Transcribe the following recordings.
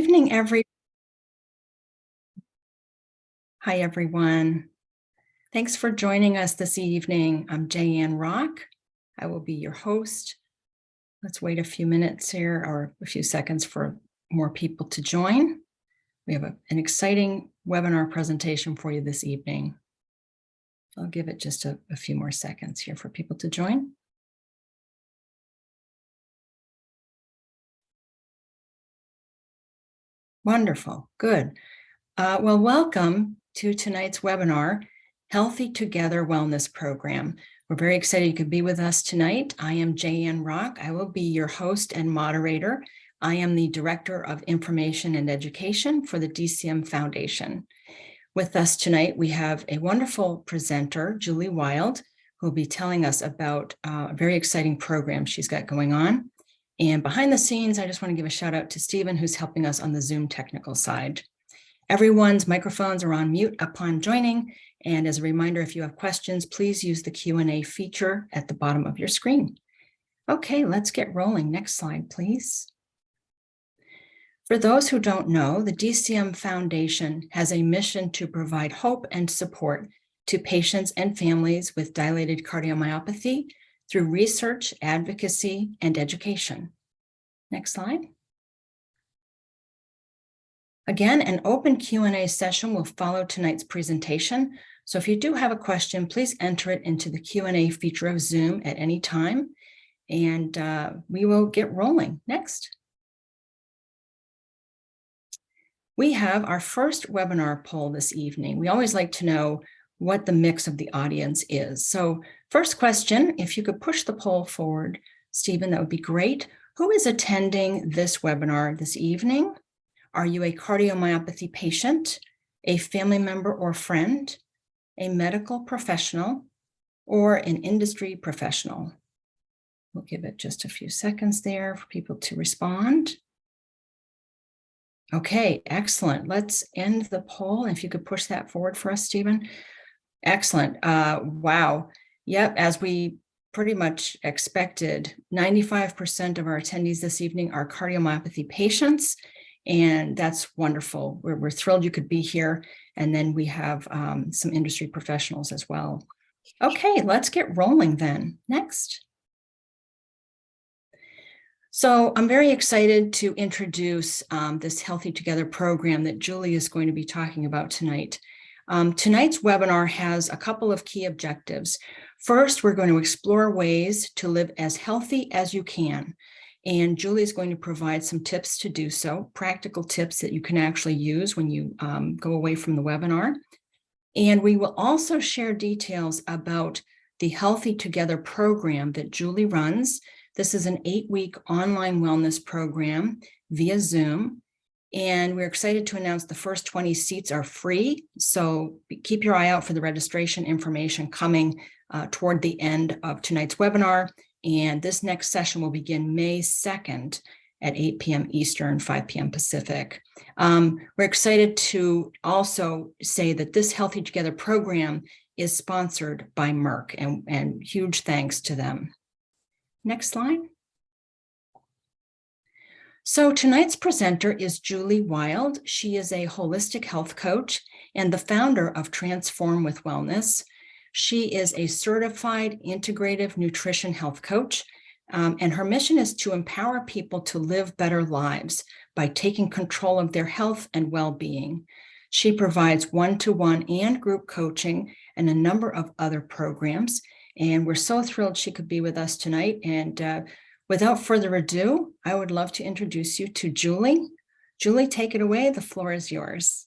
evening, Hi, everyone. Thanks for joining us this evening. I'm Jayanne Rock. I will be your host. Let's wait a few minutes here or a few seconds for more people to join. We have an exciting webinar presentation for you this evening. I'll give it just a few more seconds here for people to join. Wonderful, good. Well, welcome to tonight's webinar, Healthy Together Wellness Program. We're very excited you could be with us tonight. I am Jayanne Rock. I will be your host and moderator. I am the Director of Information and Education for the DCM Foundation. With us tonight, we have a wonderful presenter, Julie Wild, who will be telling us about a very exciting program she's got going on. And behind the scenes, I just want to give a shout out to Stephen, who's helping us on the Zoom technical side. Everyone's microphones are on mute upon joining. And as a reminder, if you have questions, please use the Q&A feature at the bottom of your screen. Okay, let's get rolling. Next slide, please. For those who don't know, the DCM Foundation has a mission to provide hope and support to patients and families with dilated cardiomyopathy through research, advocacy, and education. Next slide. Again, an open Q&A session will follow tonight's presentation. So if you do have a question, please enter it into the Q&A feature of Zoom at any time, and we will get rolling. Next. We have our first webinar poll this evening. We always like to know what the mix of the audience is. So first question, if you could push the poll forward, Stephen, that would be great. Who is attending this webinar this evening? Are you a cardiomyopathy patient, a family member or friend, a medical professional, or an industry professional? We'll give it just a few seconds there for people to respond. Okay, excellent. Let's end the poll. And if you could push that forward for us, Stephen. Excellent. Wow. Yep, as we pretty much expected, 95% of our attendees this evening are cardiomyopathy patients. And that's wonderful. We're thrilled you could be here. And then we have some industry professionals as well. Okay, let's get rolling then. Next. So I'm very excited to introduce this Healthy Together program that Julie is going to be talking about tonight. Tonight's webinar has a couple of key objectives. First, we're going to explore ways to live as healthy as you can. And Julie is going to provide some tips to do so, practical tips that you can actually use when you go away from the webinar. And we will also share details about the Healthy Together program that Julie runs. This is an 8-week online wellness program via Zoom. And we're excited to announce the first 20 seats are free. So keep your eye out for the registration information coming toward the end of tonight's webinar. And this next session will begin May 2nd at 8 p.m. Eastern, 5 p.m. Pacific. We're excited to also say that this Healthy Together program is sponsored by Merck, and huge thanks to them. Next slide. So tonight's presenter is Julie Wild. She is a holistic health coach and the founder of Transform with Wellness. She is a certified integrative nutrition health coach, and her mission is to empower people to live better lives by taking control of their health and well-being. She provides one-to-one and group coaching and a number of other programs, and we're so thrilled she could be with us tonight. And without further ado, I would love to introduce you to Julie. Julie, take it away. The floor is yours.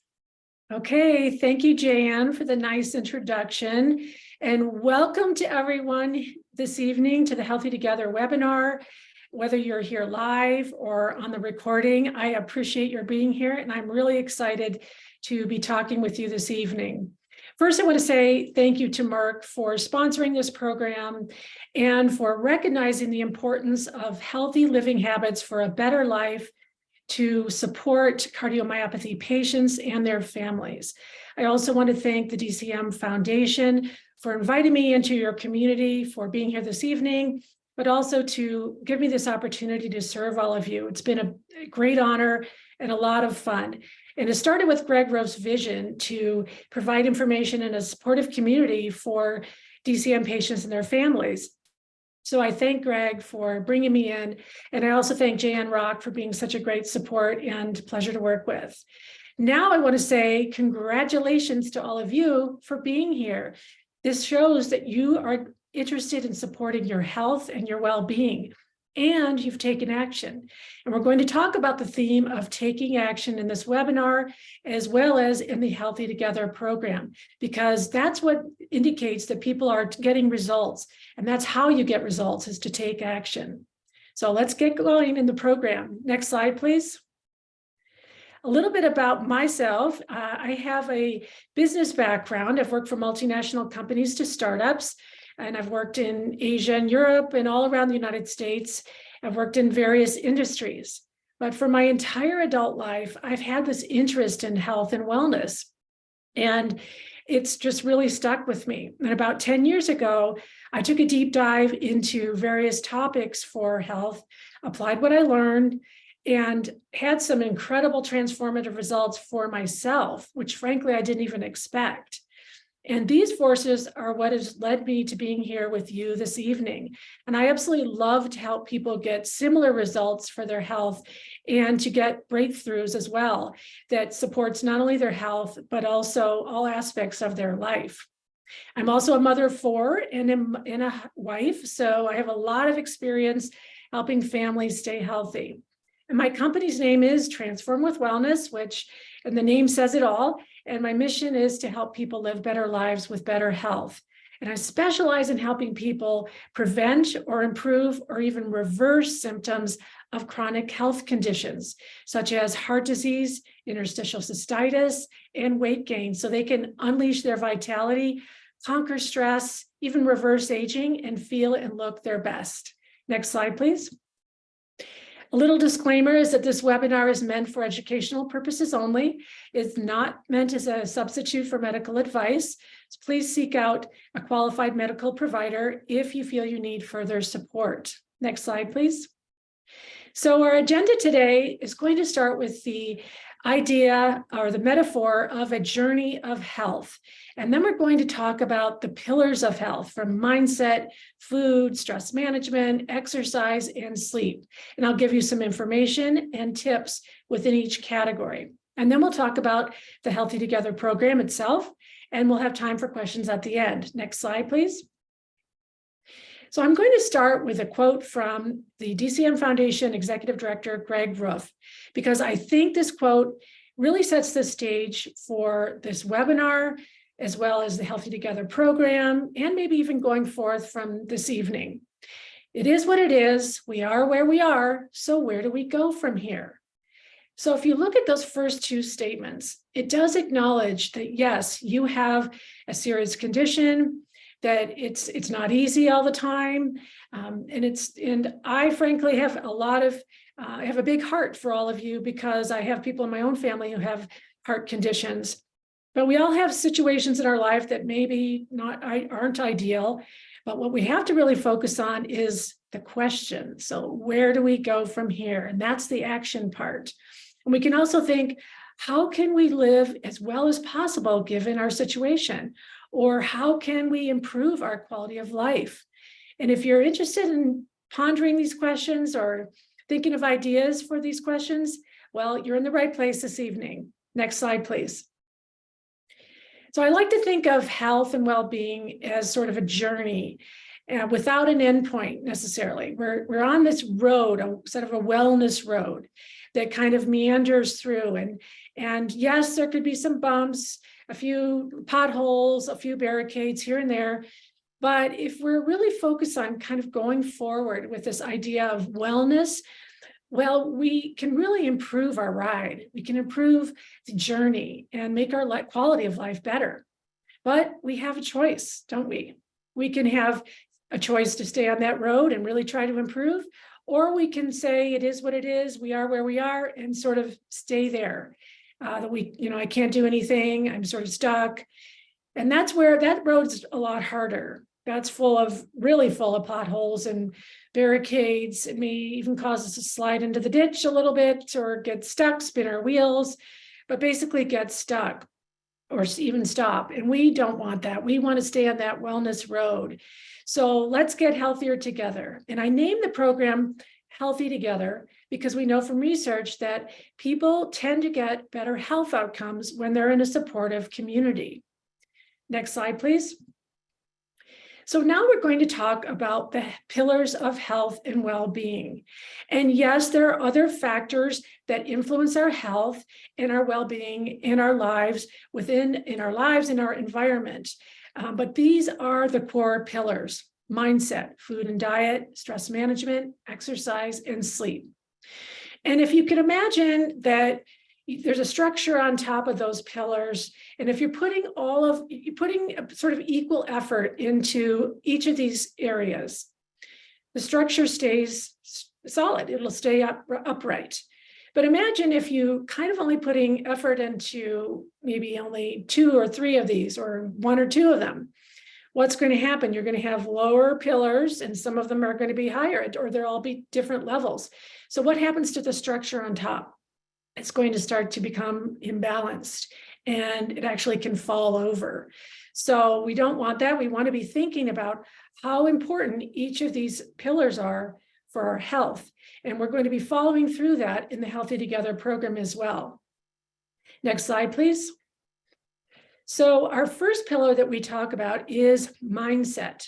Okay, thank you, Jayanne, for the nice introduction. And welcome to everyone this evening to the Healthy Together webinar. Whether you're here live or on the recording, I appreciate your being here, and I'm really excited to be talking with you this evening. First, I want to say thank you to Merck for sponsoring this program and for recognizing the importance of healthy living habits for a better life to support cardiomyopathy patients and their families. I also want to thank the DCM Foundation for inviting me into your community, for being here this evening, but also to give me this opportunity to serve all of you. It's been a great honor and a lot of fun. And it started with Greg Rowe's vision to provide information in a supportive community for DCM patients and their families. So I thank Greg for bringing me in. And I also thank Jan Rock for being such a great support and pleasure to work with. Now I want to say congratulations to all of you for being here. This shows that you are interested in supporting your health and your well-being, and you've taken action. And we're going to talk about the theme of taking action in this webinar, as well as in the Healthy Together program, because that's what indicates that people are getting results. And that's how you get results, is to take action. So let's get going in the program. Next slide, please. A little bit about myself. I have a business background. I've worked for multinational companies to startups, and I've worked in Asia and Europe and all around the United States. I've worked in various industries. But for my entire adult life, I've had this interest in health and wellness. And it's just really stuck with me. And about 10 years ago, I took a deep dive into various topics for health, applied what I learned, and had some incredible transformative results for myself, which frankly, I didn't even expect. And these forces are what has led me to being here with you this evening. And I absolutely love to help people get similar results for their health and to get breakthroughs as well that supports not only their health, but also all aspects of their life. I'm also a mother of 4 and a wife, so I have a lot of experience helping families stay healthy. And my company's name is Transform with Wellness, and the name says it all. And my mission is to help people live better lives with better health. And I specialize in helping people prevent or improve or even reverse symptoms of chronic health conditions, such as heart disease, interstitial cystitis, and weight gain, so they can unleash their vitality, conquer stress, even reverse aging, and feel and look their best. Next slide, please. A little disclaimer is that this webinar is meant for educational purposes only. It's not meant as a substitute for medical advice. So please seek out a qualified medical provider if you feel you need further support. Next slide, please. So our agenda today is going to start with the idea or the metaphor of a journey of health. And then we're going to talk about the pillars of health, from mindset, food, stress management, exercise, and sleep. And I'll give you some information and tips within each category. And then we'll talk about the Healthy Together program itself, and we'll have time for questions at the end. Next slide, please. So I'm going to start with a quote from the DCM Foundation Executive Director, Greg Rowe, because I think this quote really sets the stage for this webinar, as well as the Healthy Together program, and maybe even going forth from this evening. It is what it is. We are where we are. So where do we go from here? So if you look at those first 2 statements, it does acknowledge that, yes, you have a serious condition, that it's not easy all the time. And I frankly have I have a big heart for all of you, because I have people in my own family who have heart conditions. But we all have situations in our life that maybe aren't ideal. But what we have to really focus on is the question. So where do we go from here? And that's the action part. And we can also think, how can we live as well as possible given our situation? Or how can we improve our quality of life? And if you're interested in pondering these questions or thinking of ideas for these questions, well, you're in the right place this evening. Next slide, please. So I like to think of health and well-being as sort of a journey without an endpoint necessarily. We're on this road, a sort of a wellness road that kind of meanders through. And yes, there could be some bumps, a few potholes, a few barricades here and there. But if we're really focused on kind of going forward with this idea of wellness, well, we can really improve our ride. We can improve the journey and make our quality of life better. But we have a choice, don't we? We can have a choice to stay on that road and really try to improve, or we can say it is what it is, we are where we are, and sort of stay there. I can't do anything, I'm sort of stuck. And that's where that road's a lot harder. That's really full of potholes and barricades. It may even cause us to slide into the ditch a little bit or get stuck, spin our wheels, but basically get stuck or even stop. And we don't want that. We want to stay on that wellness road. So let's get healthier together. And I named the program Healthy Together because we know from research that people tend to get better health outcomes when they're in a supportive community. Next slide, please. So now we're going to talk about the pillars of health and well-being. And yes, there are other factors that influence our health and our well-being in our lives, in our environment. But these are the core pillars: mindset, food and diet, stress management, exercise, and sleep. And if you can imagine that there's a structure on top of those pillars, and if you're putting sort of equal effort into each of these areas, the structure stays solid. It'll stay upright. But imagine if you kind of only putting effort into maybe only 2 or 3 of these, or 1 or 2 of them. What's going to happen? You're going to have lower pillars, and some of them are going to be higher, or they'll all be different levels. So what happens to the structure on top? It's going to start to become imbalanced, and it actually can fall over. So we don't want that. We want to be thinking about how important each of these pillars are for our health. And we're going to be following through that in the Healthy Together program as well. Next slide, please. So our first pillar that we talk about is mindset.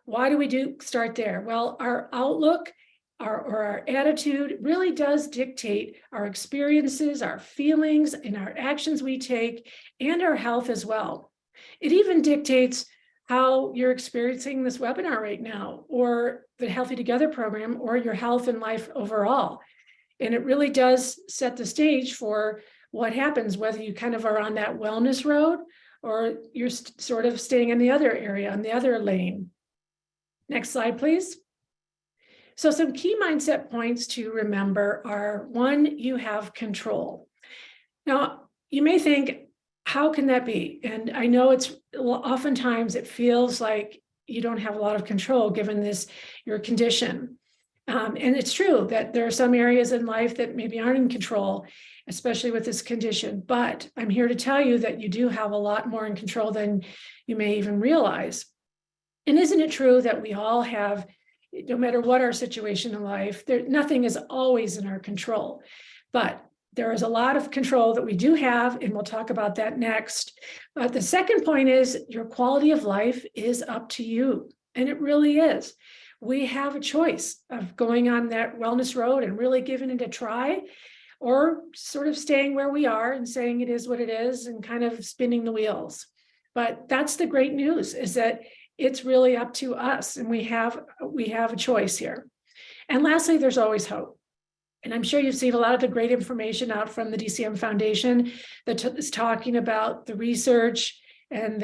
Why do we start there? Well, our outlook, our attitude really does dictate our experiences, our feelings, and our actions we take, and our health as well. It even dictates how you're experiencing this webinar right now, or the Healthy Together program, or your health and life overall. And it really does set the stage for what happens, whether you kind of are on that wellness road, or you're sort of staying in the other area, on the other lane. Next slide, please. So some key mindset points to remember are: 1, you have control. Now, you may think, how can that be? And I know oftentimes it feels like you don't have a lot of control given your condition. And it's true that there are some areas in life that maybe aren't in control, especially with this condition. But I'm here to tell you that you do have a lot more in control than you may even realize. And isn't it true that we all have, no matter what our situation in life, nothing is always in our control, but there is a lot of control that we do have, and we'll talk about that next. But the second point is your quality of life is up to you, and it really is. We have a choice of going on that wellness road and really giving it a try, or sort of staying where we are and saying it is what it is and kind of spinning the wheels. But that's the great news, is that it's really up to us, and we have a choice here. And lastly, there's always hope. And I'm sure you've seen a lot of the great information out from the DCM Foundation that is talking about the research and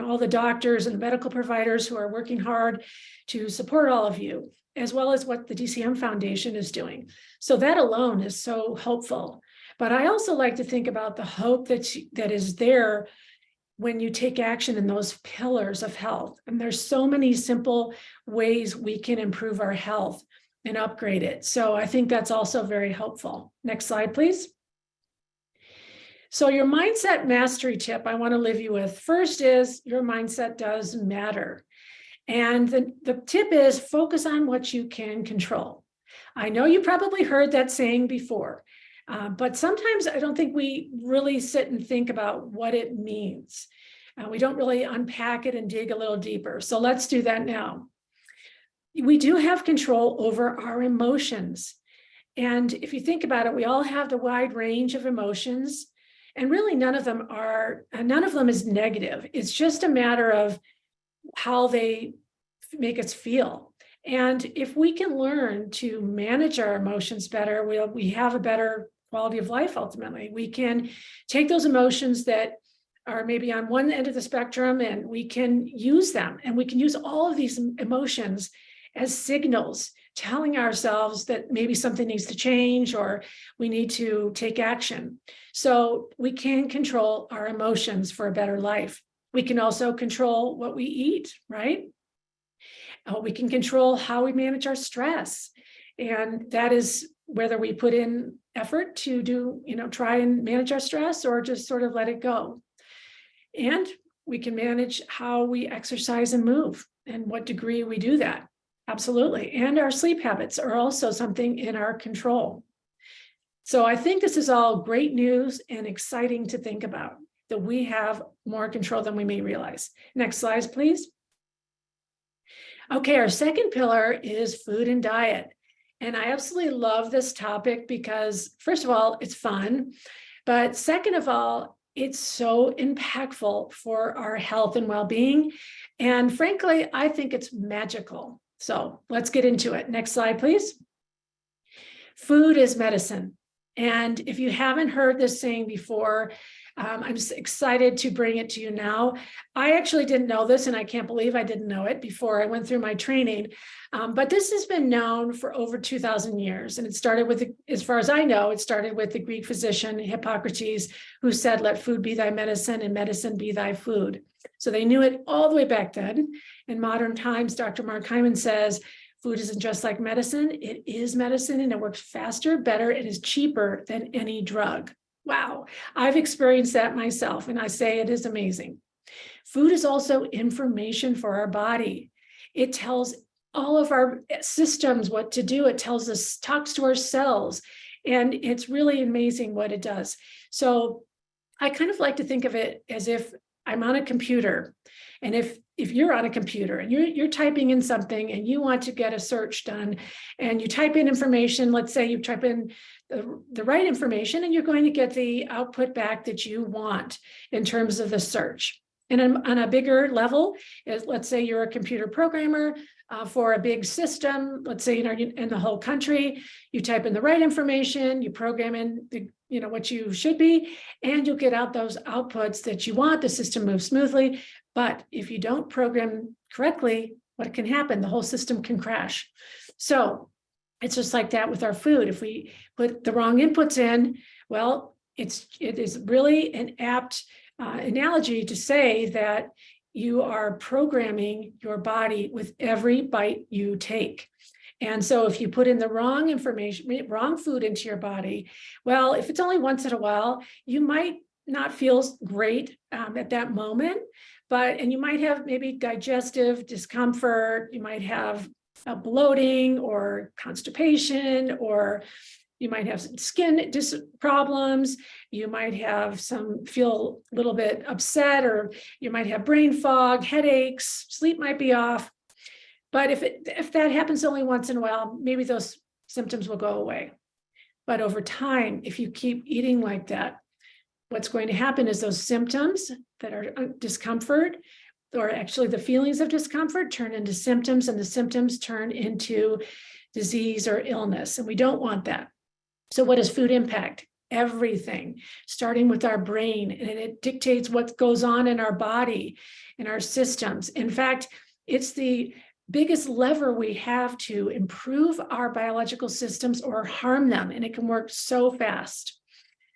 all the doctors and the medical providers who are working hard to support all of you, as well as what the DCM Foundation is doing. So that alone is so hopeful. But I also like to think about the hope that is there when you take action in those pillars of health. And there's so many simple ways we can improve our health and upgrade it. So I think that's also very helpful. Next slide, please. So your mindset mastery tip I want to leave you with first is your mindset does matter. And the tip is focus on what you can control. I know you probably heard that saying before, but sometimes I don't think we really sit and think about what it means. We don't really unpack it and dig a little deeper. So let's do that now. We do have control over our emotions. And if you think about it, we all have the wide range of emotions, and really none of them is negative. It's just a matter of how they make us feel. And if we can learn to manage our emotions better, we have a better quality of life ultimately. We can take those emotions that are maybe on one end of the spectrum, and we can use them, and we can use all of these emotions as signals telling ourselves that maybe something needs to change or we need to take action. So we can control our emotions for a better life. We can also control what we eat, right? We can control how we manage our stress. And that is whether we put in effort to do, try and manage our stress or just sort of let it go. And we can manage how we exercise and move and what degree we do that. Absolutely. And our sleep habits are also something in our control. So I think this is all great news and exciting to think about, that we have more control than we may realize. Next slide, please. Okay, our second pillar is food and diet. And I absolutely love this topic because, first of all, it's fun. But second of all, it's so impactful for our health and well-being. And frankly, I think it's magical. So let's get into it. Next slide, please. Food is medicine. And if you haven't heard this saying before, I'm just excited to bring it to you now. I actually didn't know this, and I can't believe I didn't know it before I went through my training. But this has been known for over 2,000 years. And it started with, as far as I know, it started with the Greek physician Hippocrates, who said, "Let food be thy medicine and medicine be thy food." So they knew it all the way back then. In modern times, Dr. Mark Hyman says, food isn't just like medicine. It is medicine, and it works faster, better, it is cheaper than any drug. Wow, I've experienced that myself, and I say it is amazing. Food is also information for our body. It tells all of our systems what to do. It tells us, talks to our cells, and it's really amazing what it does. So I kind of like to think of it as if I'm on a computer, and if you're on a computer and you're typing in something and you want to get a search done, and you type in information, let's say you type in the right information, and you're going to get the output back that you want in terms of the search. And on a bigger level, let's say you're a computer programmer for a big system, let's say in the whole country, you type in the right information, you program in what you should be, and you'll get out those outputs that you want. The system moves smoothly. But if you don't program correctly, what can happen? The whole system can crash. So it's just like that with our food. If we put the wrong inputs in, well, it is really an apt analogy to say that you are programming your body with every bite you take. And so if you put in the wrong information, wrong food into your body, well, if it's only once in a while, you might not feel great at that moment, and you might have maybe digestive discomfort, you might have bloating or constipation, or you might have some skin problems, you might have feel a little bit upset, or you might have brain fog, headaches, sleep might be off. But if that happens only once in a while, maybe those symptoms will go away. But over time, if you keep eating like that, what's going to happen is those symptoms that are discomfort, or actually the feelings of discomfort, turn into symptoms, and the symptoms turn into disease or illness. And we don't want that. So what does food impact? Everything, starting with our brain, and it dictates what goes on in our body, in our systems. In fact, it's the biggest lever we have to improve our biological systems or harm them, and it can work so fast.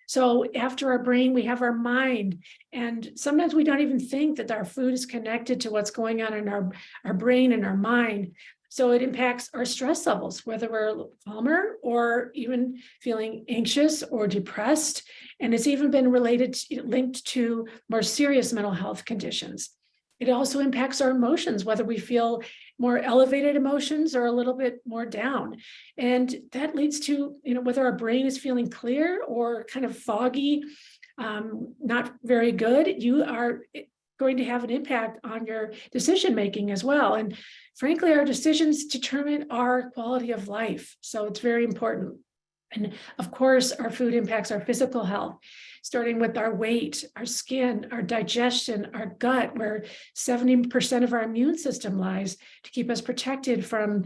So after our brain, we have our mind, and sometimes we don't even think that our food is connected to what's going on in our brain and our mind. So it impacts our stress levels, whether we're calmer or even feeling anxious or depressed. And it's even been linked to more serious mental health conditions. It also impacts our emotions, whether we feel more elevated emotions or a little bit more down. And that leads to, whether our brain is feeling clear or kind of foggy, not very good, you are going to have an impact on your decision-making as well. And frankly, our decisions determine our quality of life. So it's very important. And of course, our food impacts our physical health, starting with our weight, our skin, our digestion, our gut, where 70% of our immune system lies to keep us protected from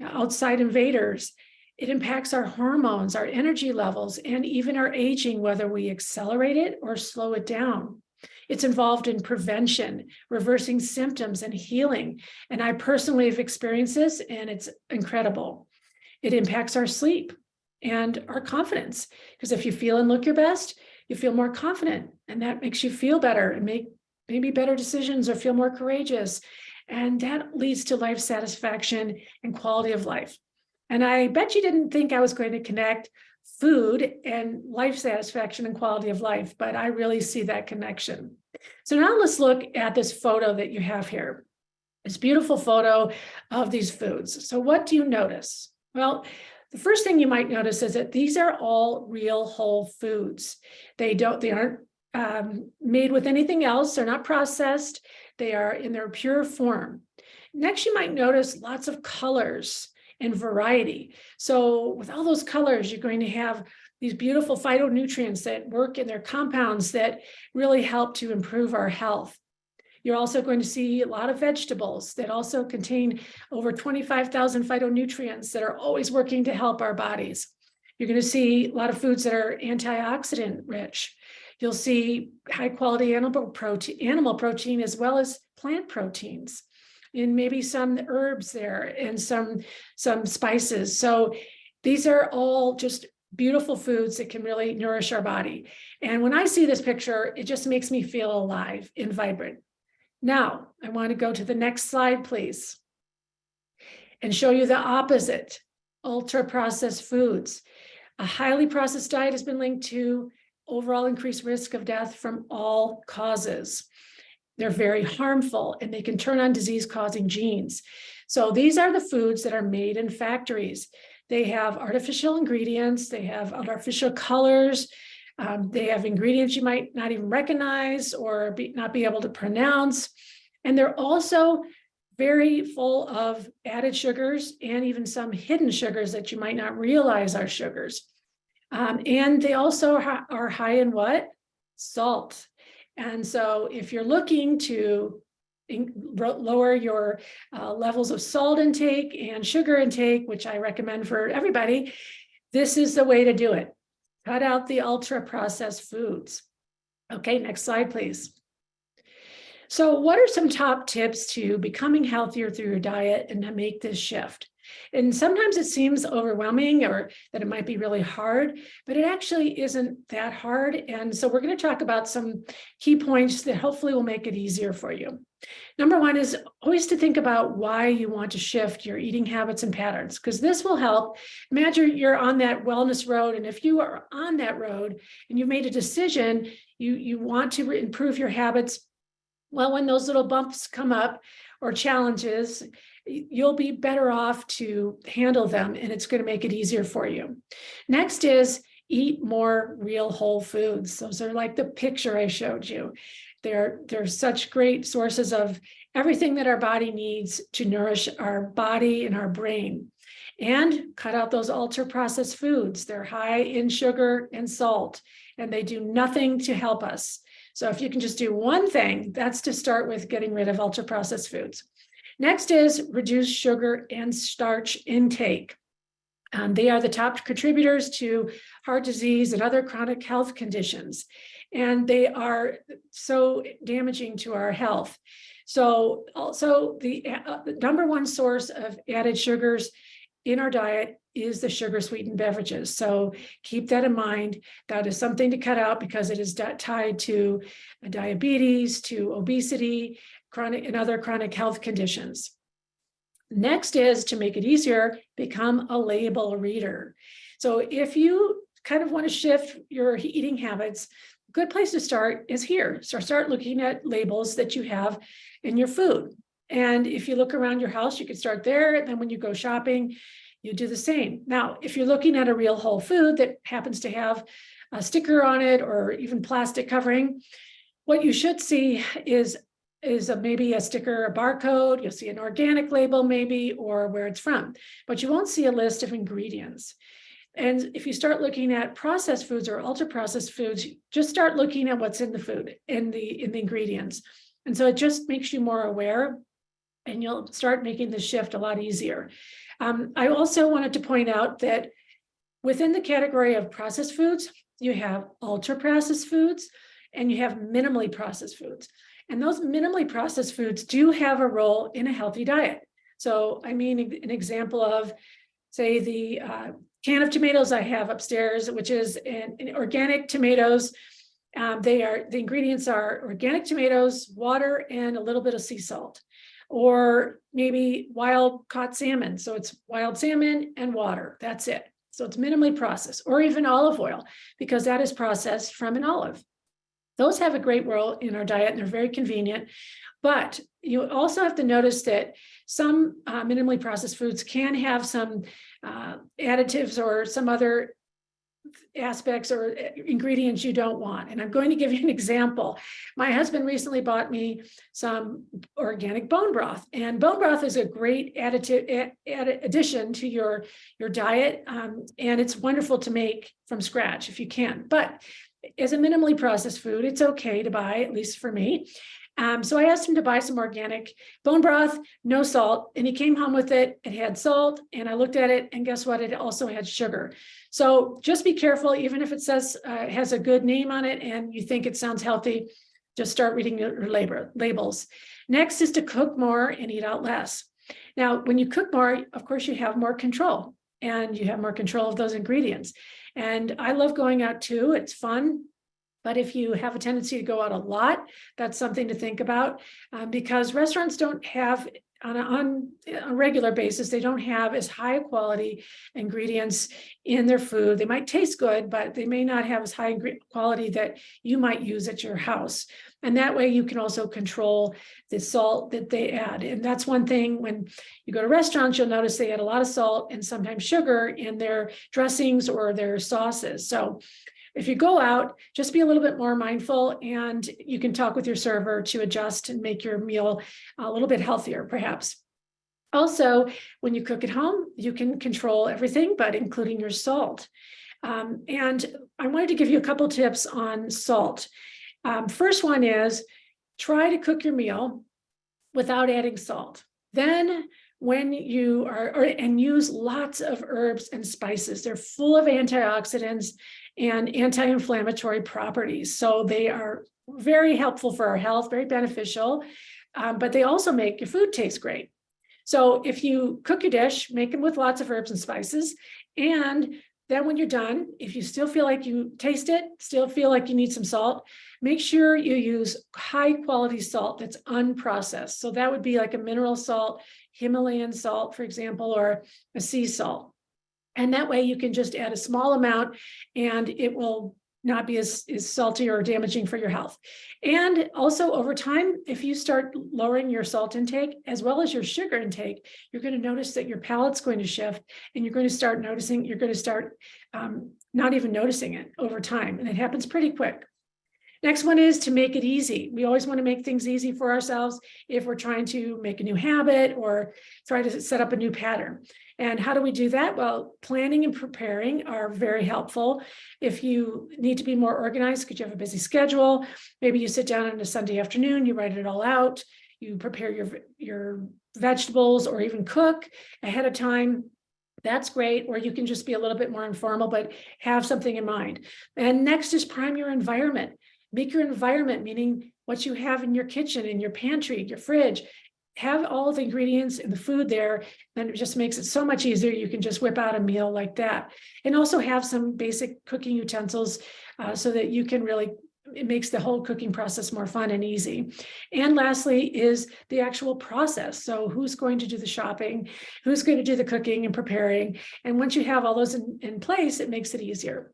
outside invaders. It impacts our hormones, our energy levels, and even our aging, whether we accelerate it or slow it down. It's involved in prevention, reversing symptoms, and healing. And I personally have experienced this, and it's incredible. It impacts our sleep and our confidence, because if you feel and look your best, you feel more confident, and that makes you feel better and maybe better decisions or feel more courageous. And that leads to life satisfaction and quality of life. And I bet you didn't think I was going to connect food and life satisfaction and quality of life, but I really see that connection. So now let's look at this photo that you have here. This beautiful photo of these foods. So what do you notice? Well, the first thing you might notice is that these are all real whole foods. They aren't made with anything else. They're not processed. They are in their pure form. Next, you might notice lots of colors and variety. So with all those colors, you're going to have these beautiful phytonutrients that work in their compounds that really help to improve our health. You're also going to see a lot of vegetables that also contain over 25,000 phytonutrients that are always working to help our bodies. You're going to see a lot of foods that are antioxidant rich. You'll see high quality animal protein as well as plant proteins, and maybe some herbs there and some spices. So these are all just beautiful foods that can really nourish our body. And when I see this picture, it just makes me feel alive and vibrant. Now, I want to go to the next slide, please, and show you the opposite, ultra-processed foods. A highly processed diet has been linked to overall increased risk of death from all causes. They're very harmful and they can turn on disease-causing genes. So these are the foods that are made in factories. They have artificial ingredients, they have artificial colors, they have ingredients you might not even recognize or not be able to pronounce. And they're also very full of added sugars and even some hidden sugars that you might not realize are sugars. And they also are high in what? Salt. And so if you're looking to lower your levels of salt intake and sugar intake, which I recommend for everybody, this is the way to do it. Cut out the ultra-processed foods. Okay, next slide, please. So what are some top tips to becoming healthier through your diet and to make this shift? And sometimes it seems overwhelming or that it might be really hard, but it actually isn't that hard. And so we're going to talk about some key points that hopefully will make it easier for you. Number one is always to think about why you want to shift your eating habits and patterns, because this will help. Imagine you're on that wellness road, and if you are on that road and you've made a decision, you want to improve your habits. Well, when those little bumps come up or challenges, you'll be better off to handle them, and it's going to make it easier for you. Next is eat more real whole foods. Those are like the picture I showed you. They're such great sources of everything that our body needs to nourish our body and our brain. And cut out those ultra-processed foods. They're high in sugar and salt, and they do nothing to help us. So if you can just do one thing, that's to start with getting rid of ultra-processed foods. Next is reduce sugar and starch intake. They are the top contributors to heart disease and other chronic health conditions, and they are so damaging to our health. So also the number one source of added sugars in our diet is the sugar sweetened beverages. So keep that in mind. That is something to cut out because it is tied to diabetes, to obesity, chronic and other chronic health conditions. Next is to make it easier, become a label reader. So if you kind of want to shift your eating habits, a good place to start is here. So start looking at labels that you have in your food. And if you look around your house, you can start there. And then when you go shopping, you do the same. Now, if you're looking at a real whole food that happens to have a sticker on it or even plastic covering, what you should see is maybe a sticker, a barcode. You'll see an organic label maybe, or where it's from, but you won't see a list of ingredients. And if you start looking at processed foods or ultra processed foods, just start looking at what's in the food, in the ingredients. And so it just makes you more aware, and you'll start making the shift a lot easier. I also wanted to point out that within the category of processed foods, you have ultra processed foods and you have minimally processed foods. And those minimally processed foods do have a role in a healthy diet. So, I mean, an example of, say, the can of tomatoes I have upstairs, which is an organic tomatoes. The ingredients are organic tomatoes, water, and a little bit of sea salt, or maybe wild caught salmon. So it's wild salmon and water. That's it. So it's minimally processed, or even olive oil, because that is processed from an olive. Those have a great role in our diet, and they're very convenient. But you also have to notice that some minimally processed foods can have some additives or some other aspects or ingredients you don't want. And I'm going to give you an example. My husband recently bought me some organic bone broth, and bone broth is a great addition to your diet. And it's wonderful to make from scratch if you can. But as a minimally processed food, it's okay to buy, at least for me. So I asked him to buy some organic bone broth, no salt, and he came home with it. It had salt, and I looked at it, and guess what? It also had sugar. So just be careful, even if it says it has a good name on it and you think it sounds healthy, just start reading your labels. Next is to cook more and eat out less. Now, when you cook more, of course, you have more control, and you have more control of those ingredients. And I love going out too. It's fun. But if you have a tendency to go out a lot, that's something to think about, because restaurants don't have, on a regular basis, they don't have as high quality ingredients in their food. They might taste good, but they may not have as high quality that you might use at your house. And that way you can also control the salt that they add. And that's one thing, when you go to restaurants, you'll notice they add a lot of salt and sometimes sugar in their dressings or their sauces. So if you go out, just be a little bit more mindful, and you can talk with your server to adjust and make your meal a little bit healthier, perhaps. Also, when you cook at home, you can control everything, but including your salt. And I wanted to give you a couple tips on salt. First one is try to cook your meal without adding salt. Then when you and use lots of herbs and spices. They're full of antioxidants and anti-inflammatory properties. So they are very helpful for our health, very beneficial, but they also make your food taste great. So if you cook your dish, make them with lots of herbs and spices. And then when you're done, if you still feel like you taste it, still feel like you need some salt, make sure you use high quality salt that's unprocessed. So that would be like a mineral salt, Himalayan salt, for example, or a sea salt. And that way you can just add a small amount and it will not be as salty or damaging for your health. And also over time, if you start lowering your salt intake as well as your sugar intake, you're going to notice that your palate's going to shift, and you're going to start noticing, not even noticing it over time. And it happens pretty quick. Next one is to make it easy. We always want to make things easy for ourselves if we're trying to make a new habit or try to set up a new pattern. And how do we do that? Well, planning and preparing are very helpful. If you need to be more organized because you have a busy schedule, maybe you sit down on a Sunday afternoon, you write it all out, you prepare your vegetables or even cook ahead of time. That's great. Or you can just be a little bit more informal, but have something in mind. And next is prime your environment. Make your environment, meaning what you have in your kitchen, in your pantry, your fridge, have all the ingredients and the food there. Then it just makes it so much easier. You can just whip out a meal like that. And also have some basic cooking utensils so that you can really, it makes the whole cooking process more fun and easy. And lastly is the actual process. So who's going to do the shopping? Who's going to do the cooking and preparing? And once you have all those in place, it makes it easier.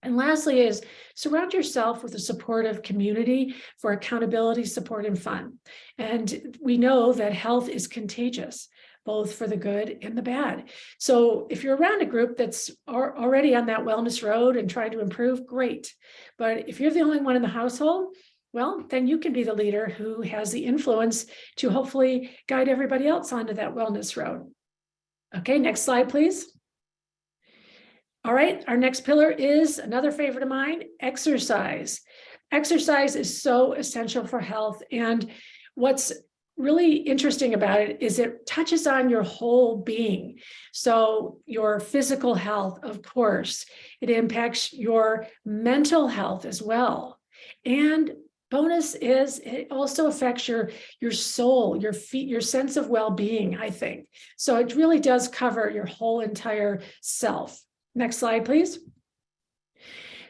And lastly is surround yourself with a supportive community for accountability, support, and fun. And we know that health is contagious, both for the good and the bad. So if you're around a group that's already on that wellness road and trying to improve, great. But if you're the only one in the household, well, then you can be the leader who has the influence to hopefully guide everybody else onto that wellness road. Okay, next slide, please. All right, our next pillar is another favorite of mine, exercise. Exercise is so essential for health. And what's really interesting about it is it touches on your whole being. So your physical health, of course, it impacts your mental health as well. And bonus is it also affects your soul, your sense of well-being, I think. So it really does cover your whole entire self. Next slide, please.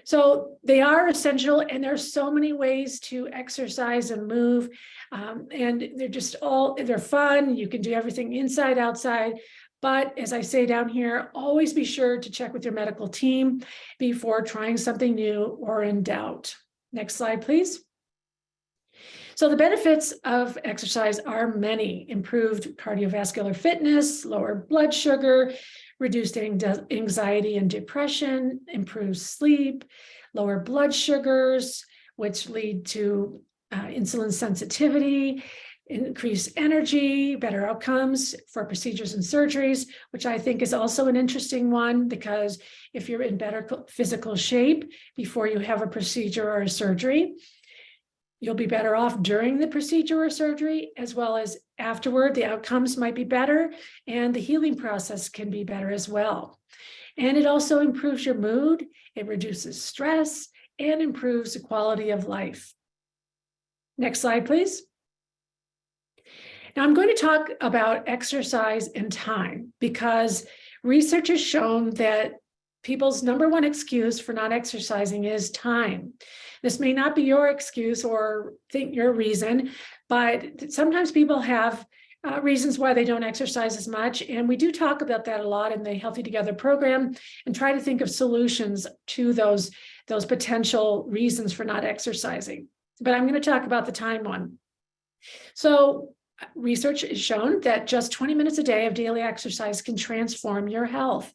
So they are essential, and there's so many ways to exercise and move. And they're fun. You can do everything inside, outside. But as I say down here, always be sure to check with your medical team before trying something new or in doubt. Next slide, please. So the benefits of exercise are many: improved cardiovascular fitness, lower blood sugar, reduced anxiety and depression, improved sleep, lower blood sugars, which lead to insulin sensitivity, increased energy, better outcomes for procedures and surgeries, which I think is also an interesting one, because if you're in better physical shape before you have a procedure or a surgery, you'll be better off during the procedure or surgery, as well as afterward. The outcomes might be better, and the healing process can be better as well. And it also improves your mood, it reduces stress, and improves the quality of life. Next slide, please. Now I'm going to talk about exercise and time, because research has shown that people's number one excuse for not exercising is time. This may not be your excuse or think your reason, but sometimes people have reasons why they don't exercise as much. And we do talk about that a lot in the Healthy Together program, and try to think of solutions to those potential reasons for not exercising. But I'm going to talk about the time one. So research has shown that just 20 minutes a day of daily exercise can transform your health.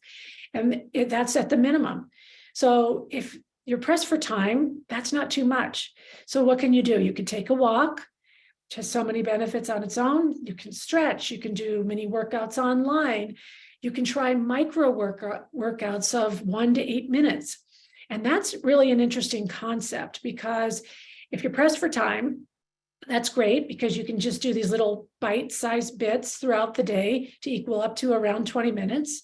And that's at the minimum. So if you're pressed for time, that's not too much. So what can you do? You can take a walk, which has so many benefits on its own. You can stretch, you can do mini workouts online. You can try micro workouts of 1 to 8 minutes. And that's really an interesting concept, because if you're pressed for time, that's great, because you can just do these little bite-sized bits throughout the day to equal up to around 20 minutes.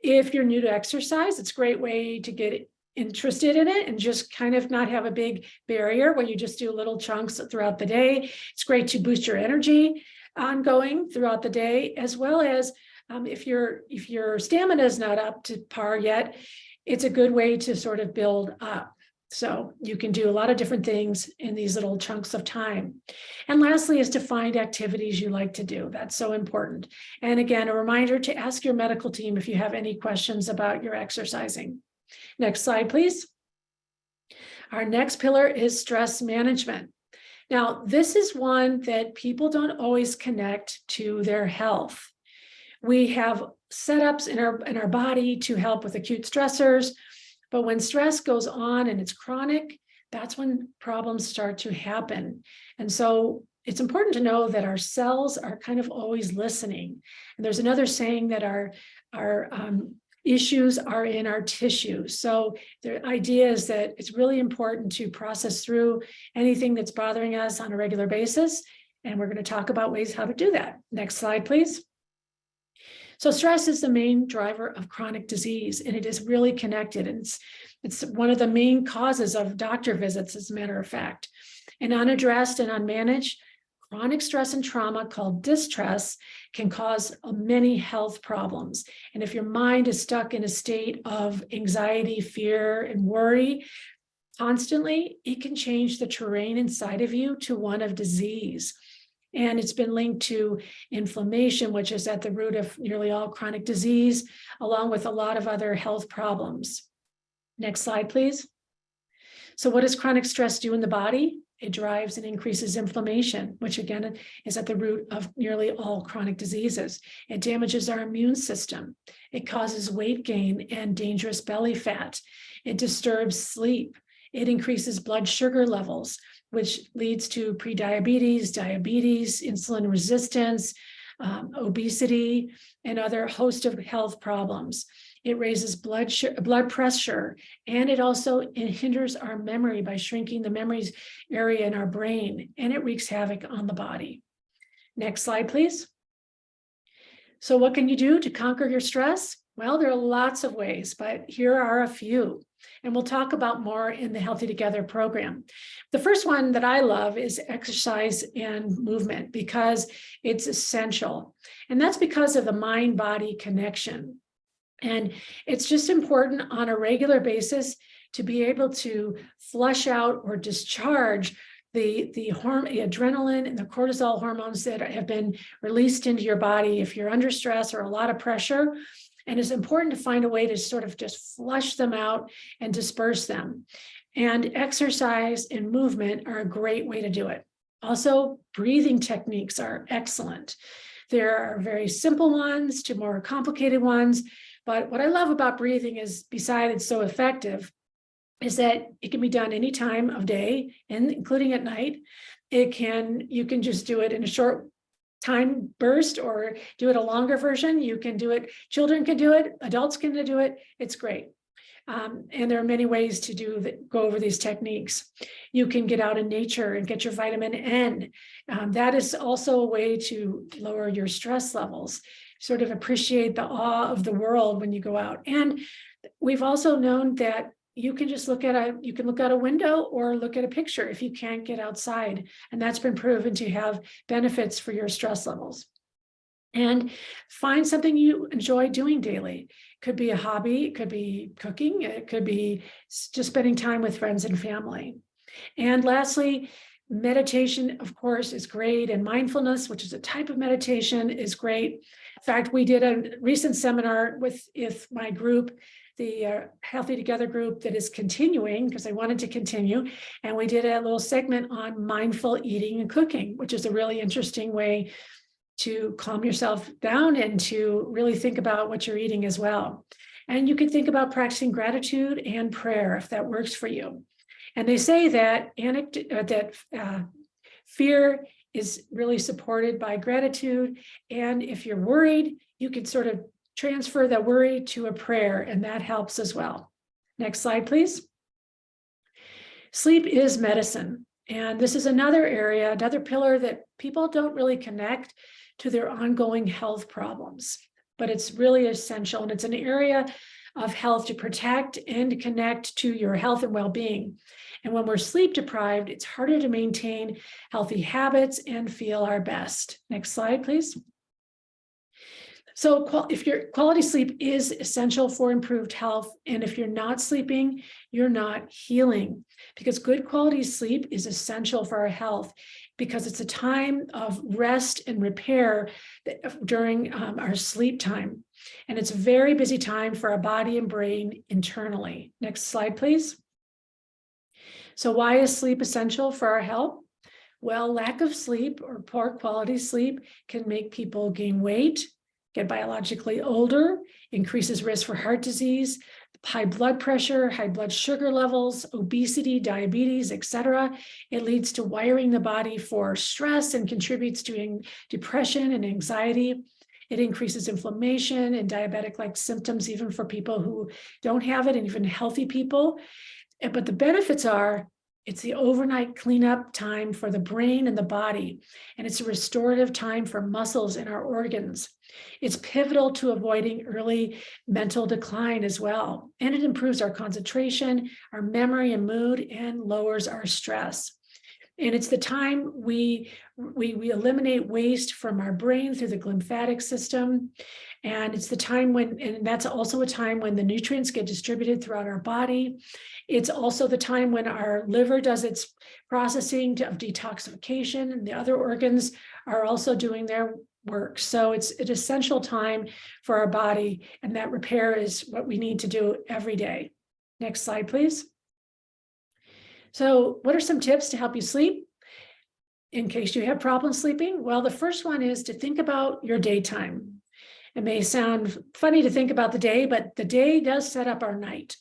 If you're new to exercise, it's a great way to get interested in it and just kind of not have a big barrier where you just do little chunks throughout the day. It's great to boost your energy ongoing throughout the day, as well as if your stamina is not up to par yet, it's a good way to sort of build up. So you can do a lot of different things in these little chunks of time. And lastly is to find activities you like to do. That's so important. And again, a reminder to ask your medical team if you have any questions about your exercising. Next slide, please. Our next pillar is stress management. Now, this is one that people don't always connect to their health. We have setups in our body to help with acute stressors. But when stress goes on and it's chronic, that's when problems start to happen. And so it's important to know that our cells are kind of always listening. And there's another saying that our issues are in our tissues. So the idea is that it's really important to process through anything that's bothering us on a regular basis. And we're going to talk about ways how to do that. Next slide, please. So stress is the main driver of chronic disease, and it is really connected. And it's one of the main causes of doctor visits, as a matter of fact. And unaddressed and unmanaged, chronic stress and trauma, called distress, can cause many health problems. And if your mind is stuck in a state of anxiety, fear, and worry constantly, it can change the terrain inside of you to one of disease. And it's been linked to inflammation, which is at the root of nearly all chronic disease, along with a lot of other health problems. Next slide, please. So what does chronic stress do in the body? It drives and increases inflammation, which again is at the root of nearly all chronic diseases. It damages our immune system. It causes weight gain and dangerous belly fat. It disturbs sleep. It increases blood sugar levels, which leads to prediabetes, diabetes, insulin resistance, obesity, and other host of health problems. It raises blood pressure, and it also hinders our memory by shrinking the memory area in our brain, and it wreaks havoc on the body. Next slide, please. So what can you do to conquer your stress? Well, there are lots of ways, but here are a few. And we'll talk about more in the Healthy Together program. The first one that I love is exercise and movement, because it's essential. And that's because of the mind-body connection. And it's just important on a regular basis to be able to flush out or discharge the adrenaline and the cortisol hormones that have been released into your body if you're under stress or a lot of pressure. And it's important to find a way to sort of just flush them out and disperse them. And exercise and movement are a great way to do it. Also, breathing techniques are excellent. There are very simple ones to more complicated ones. But what I love about breathing is, besides it's so effective, is that it can be done any time of day, and including at night. You can just do it in a short time burst or do it a longer version. You can do it, children can do it, adults can do it. It's great. And there are many ways to go over these techniques. You can get out in nature and get your vitamin N. That is also a way to lower your stress levels, sort of appreciate the awe of the world when you go out. And we've also known that you can just look out a window or look at a picture if you can't get outside. And that's been proven to have benefits for your stress levels. And find something you enjoy doing daily. Could be a hobby, it could be cooking, it could be just spending time with friends and family. And lastly, meditation, of course, is great. And mindfulness, which is a type of meditation, is great. In fact, we did a recent seminar with my group, the Healthy Together group, that is continuing because I wanted to continue. And we did a little segment on mindful eating and cooking, which is a really interesting way to calm yourself down and to really think about what you're eating as well. And you can think about practicing gratitude and prayer if that works for you. And they say that fear is really supported by gratitude. And if you're worried, you can sort of transfer that worry to a prayer, and that helps as well. Next slide, please. Sleep is medicine. And this is another area, another pillar that people don't really connect to their ongoing health problems, but it's really essential. And it's an area of health to protect and to connect to your health and well-being. And when we're sleep deprived, it's harder to maintain healthy habits and feel our best. Next slide, please. So if your quality sleep is essential for improved health, and if you're not sleeping, you're not healing, because good quality sleep is essential for our health, because it's a time of rest and repair during our sleep time. And it's a very busy time for our body and brain internally. Next slide, please. So why is sleep essential for our health? Well, lack of sleep or poor quality sleep can make people gain weight, get biologically older, increases risk for heart disease, high blood pressure, high blood sugar levels, obesity, diabetes, etc. It leads to wiring the body for stress and contributes to depression and anxiety. It increases inflammation and diabetic-like symptoms, even for people who don't have it, and even healthy people. But the benefits are, it's the overnight cleanup time for the brain and the body, and it's a restorative time for muscles and our organs. It's pivotal to avoiding early mental decline as well, and it improves our concentration, our memory and mood, and lowers our stress. And it's the time we eliminate waste from our brain through the lymphatic system. And it's the time and that's also a time when the nutrients get distributed throughout our body. It's also the time when our liver does its processing of detoxification, and the other organs are also doing their work. So it's an essential time for our body, and that repair is what we need to do every day. Next slide, please. So what are some tips to help you sleep in case you have problems sleeping? Well, the first one is to think about your daytime. It may sound funny to think about the day, but the day does set up our night.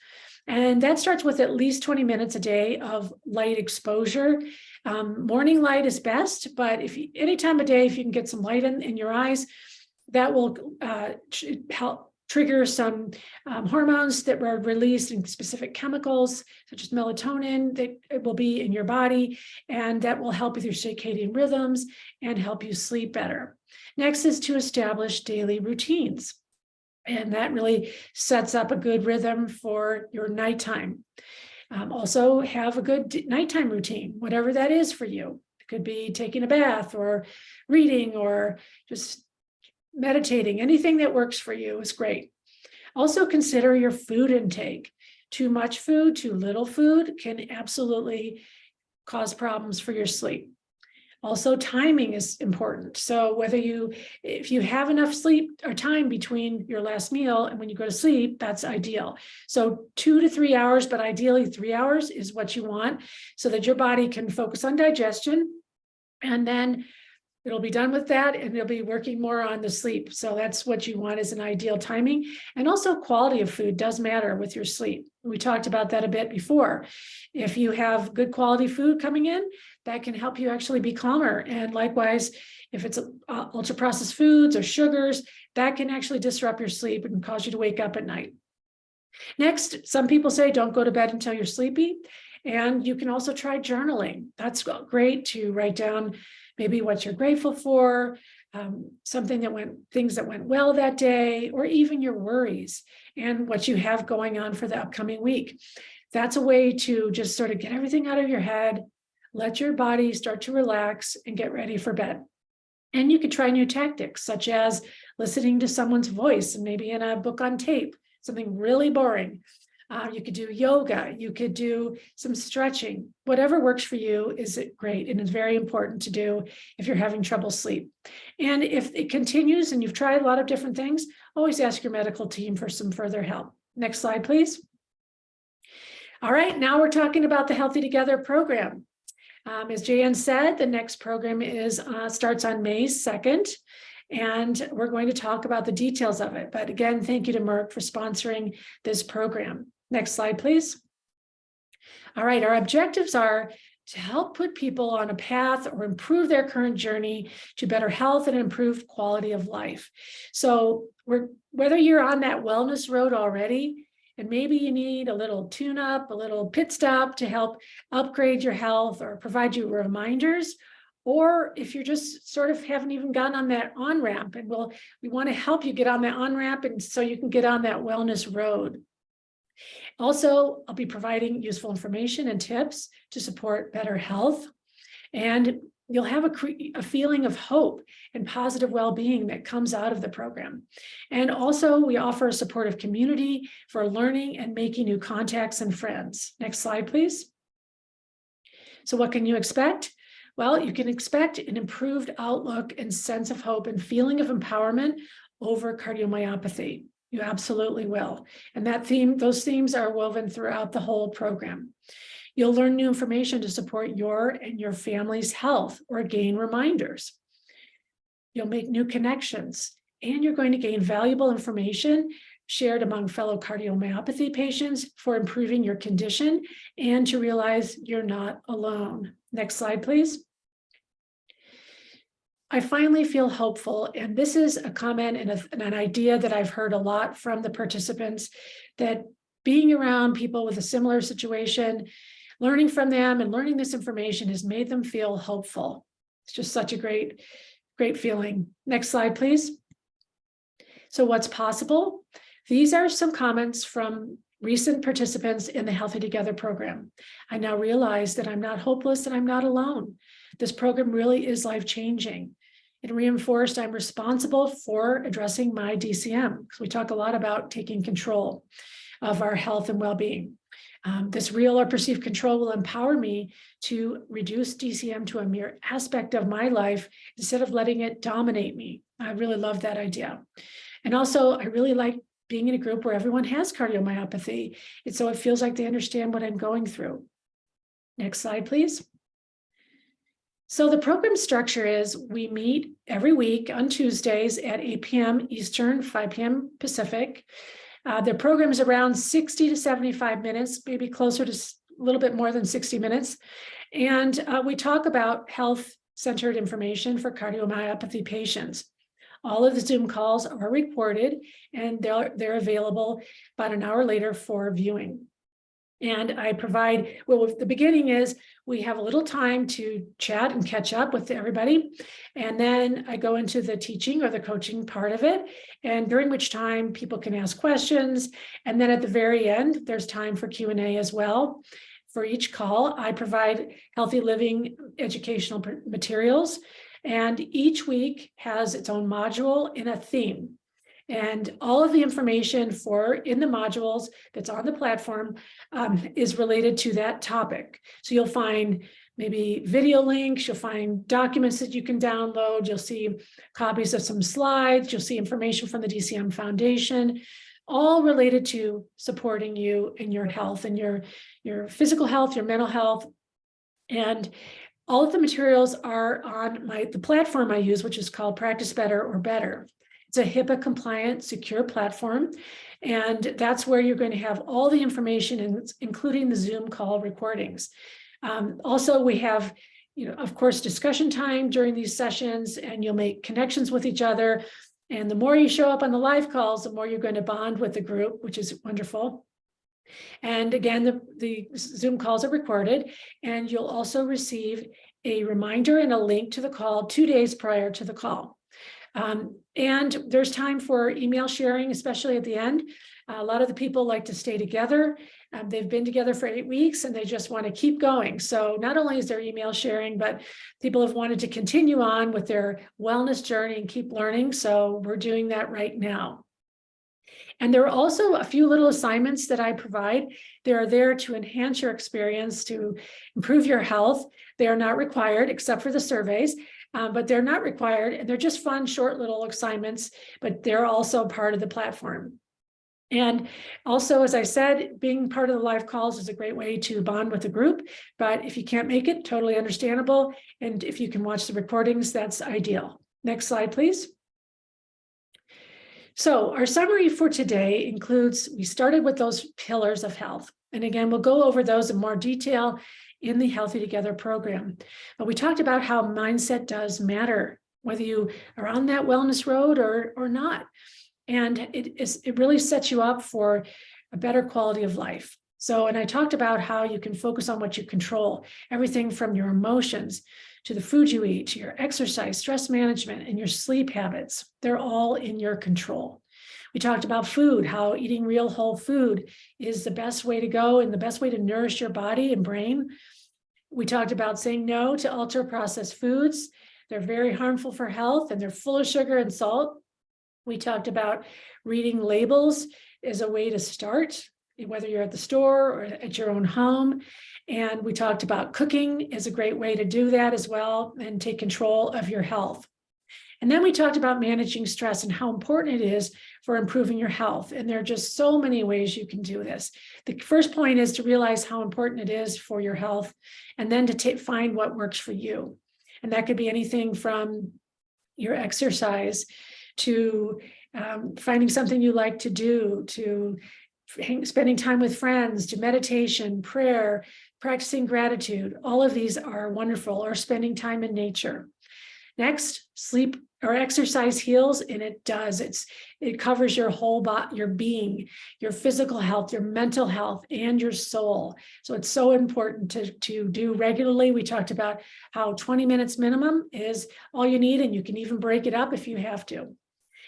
And that starts with at least 20 minutes a day of light exposure. Morning light is best, but any time of day, if you can get some light in your eyes, that will help trigger some hormones that were released in specific chemicals, such as melatonin, that will be in your body, and that will help with your circadian rhythms and help you sleep better. Next is to establish daily routines. And that really sets up a good rhythm for your nighttime. Also have a good nighttime routine, whatever that is for you. It could be taking a bath or reading or just meditating. Anything that works for you is great. Also consider your food intake. Too much food, too little food can absolutely cause problems for your sleep. Also, timing is important. So if you have enough sleep or time between your last meal and when you go to sleep, that's ideal. So 2 to 3 hours, but ideally 3 hours is what you want so that your body can focus on digestion. And then it'll be done with that and it'll be working more on the sleep. So that's what you want is an ideal timing. And also quality of food does matter with your sleep. We talked about that a bit before. If you have good quality food coming in, that can help you actually be calmer. And likewise, if it's ultra processed foods or sugars, that can actually disrupt your sleep and cause you to wake up at night. Next, some people say don't go to bed until you're sleepy. And you can also try journaling. That's great to write down maybe what you're grateful for, things that went well that day, or even your worries and what you have going on for the upcoming week. That's a way to just sort of get everything out of your head, let your body start to relax and get ready for bed. And you could try new tactics, such as listening to someone's voice, maybe in a book on tape, something really boring. You could do yoga, you could do some stretching, whatever works for you is great. And it's very important to do if you're having trouble sleep. And if it continues and you've tried a lot of different things, always ask your medical team for some further help. Next slide, please. All right, now we're talking about the Healthy Together program. As Jan said, the next program starts on May 2nd. And we're going to talk about the details of it. But again, thank you to Merck for sponsoring this program. Next slide, please. All right, our objectives are to help put people on a path or improve their current journey to better health and improved quality of life. So whether you're on that wellness road already, and maybe you need a little tune-up, a little pit stop to help upgrade your health or provide you reminders, or if you're just sort of haven't even gotten on that on-ramp, and we want to help you get on that on-ramp and so you can get on that wellness road. Also, I'll be providing useful information and tips to support better health. And you'll have a feeling of hope and positive well-being that comes out of the program. And also, we offer a supportive community for learning and making new contacts and friends. Next slide, please. So what can you expect? Well, you can expect an improved outlook and sense of hope and feeling of empowerment over cardiomyopathy. You absolutely will. And those themes are woven throughout the whole program. You'll learn new information to support your and your family's health or gain reminders. You'll make new connections, and you're going to gain valuable information shared among fellow cardiomyopathy patients for improving your condition and to realize you're not alone. Next slide, please. I finally feel hopeful, and this is a comment and an idea that I've heard a lot from the participants, that being around people with a similar situation, learning from them and learning this information has made them feel hopeful. It's just such a great feeling. Next slide, please. So what's possible? These are some comments from recent participants in the Healthy Together program. I now realize that I'm not hopeless and I'm not alone. This program really is life-changing. It reinforced I'm responsible for addressing my DCM, because we talk a lot about taking control of our health and well-being. This real or perceived control will empower me to reduce DCM to a mere aspect of my life instead of letting it dominate me. I really love that idea. And also, I really like being in a group where everyone has cardiomyopathy. And so it feels like they understand what I'm going through. Next slide, please. So the program structure is we meet every week on Tuesdays at 8 p.m. Eastern, 5 p.m. Pacific. The program is around 60 to 75 minutes, maybe closer to a little bit more than 60 minutes. And we talk about health-centered information for cardiomyopathy patients. All of the Zoom calls are recorded and they're available about an hour later for viewing. And I provide, well, the beginning is we have a little time to chat and catch up with everybody. And then I go into the teaching or the coaching part of it, and during which time people can ask questions. And then at the very end, there's time for Q&A as well. For each call, I provide healthy living educational materials, and each week has its own module and a theme. And all of the information in the modules that's on the platform is related to that topic. So you'll find maybe video links, you'll find documents that you can download, you'll see copies of some slides, you'll see information from the DCM Foundation, all related to supporting you in your health and your physical health, your mental health. And all of the materials are on the platform I use, which is called Practice Better or Better. It's a HIPAA compliant, secure platform. And that's where you're going to have all the information, including the Zoom call recordings. Also, we have, of course, discussion time during these sessions, and you'll make connections with each other. And the more you show up on the live calls, the more you're going to bond with the group, which is wonderful. And again, the Zoom calls are recorded, and you'll also receive a reminder and a link to the call 2 days prior to the call. And there's time for email sharing, especially at the end. A lot of the people like to stay together. They've been together for 8 weeks and they just want to keep going. So not only is there email sharing, but people have wanted to continue on with their wellness journey and keep learning. So we're doing that right now. And there are also a few little assignments that I provide. They are there to enhance your experience, to improve your health. They are not required except for the surveys, but they're not required. And they're just fun, short little assignments, but they're also part of the platform. And also, as I said, being part of the live calls is a great way to bond with the group. But if you can't make it, totally understandable. And if you can watch the recordings, that's ideal. Next slide, please. So our summary for today includes, we started with those pillars of health. And again, we'll go over those in more detail in the Healthy Together program. But we talked about how mindset does matter, whether you are on that wellness road or not. And it really sets you up for a better quality of life. So, and I talked about how you can focus on what you control, everything from your emotions to the food you eat, to your exercise, stress management, and your sleep habits. They're all in your control. We talked about food, how eating real whole food is the best way to go and the best way to nourish your body and brain. We talked about saying no to ultra-processed foods. They're very harmful for health and they're full of sugar and salt. We talked about reading labels as a way to start, whether you're at the store or at your own home. And we talked about cooking as a great way to do that as well and take control of your health. And then we talked about managing stress and how important it is for improving your health. And there are just so many ways you can do this. The first point is to realize how important it is for your health, and then to find what works for you. And that could be anything from your exercise to finding something you like to do, to spending time with friends, to meditation, prayer, practicing gratitude. All of these are wonderful, or spending time in nature. Next, sleep or exercise heals, and it does. It covers your whole body, your being, your physical health, your mental health, and your soul. So it's so important to do regularly. We talked about how 20 minutes minimum is all you need, and you can even break it up if you have to.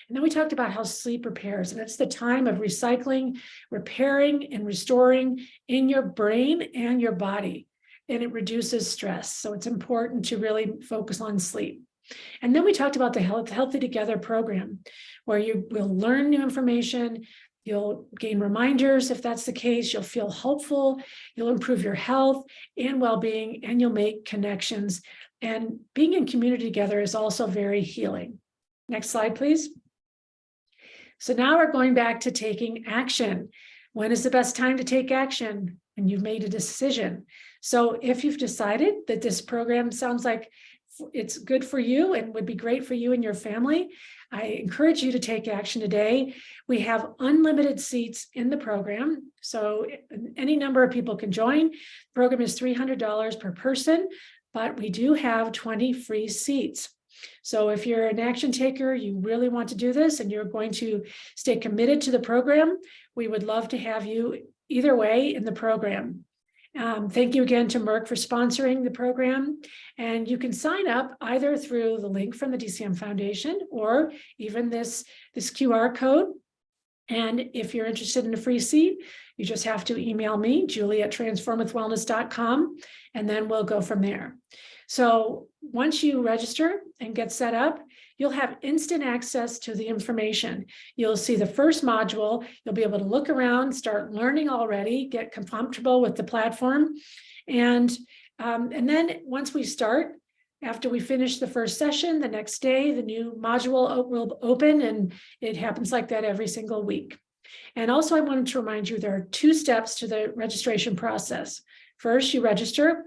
And then we talked about how sleep repairs, and it's the time of recycling, repairing, and restoring in your brain and your body, and it reduces stress. So it's important to really focus on sleep. And then we talked about the Healthy Together program, where you will learn new information, you'll gain reminders if that's the case, you'll feel hopeful, you'll improve your health and well-being, and you'll make connections. And being in community together is also very healing. Next slide, please. So now we're going back to taking action. When is the best time to take action? When you've made a decision. So if you've decided that this program sounds like it's good for you and would be great for you and your family, I encourage you to take action today. We have unlimited seats in the program, so any number of people can join. The program is $300 per person, but we do have 20 free seats. So if you're an action taker, you really want to do this, and you're going to stay committed to the program, we would love to have you either way in the program. Thank you again to Merck for sponsoring the program. And you can sign up either through the link from the DCM Foundation or even this QR code. And if you're interested in a free seat, you just have to email me, Julie at transformwithwellness.com, and then we'll go from there. So once you register and get set up, you'll have instant access to the information. You'll see the first module. You'll be able to look around, start learning already, get comfortable with the platform. And then once we start, after we finish the first session, the next day, the new module will open, and it happens like that every single week. And also, I wanted to remind you, there are 2 steps to the registration process. First, you register,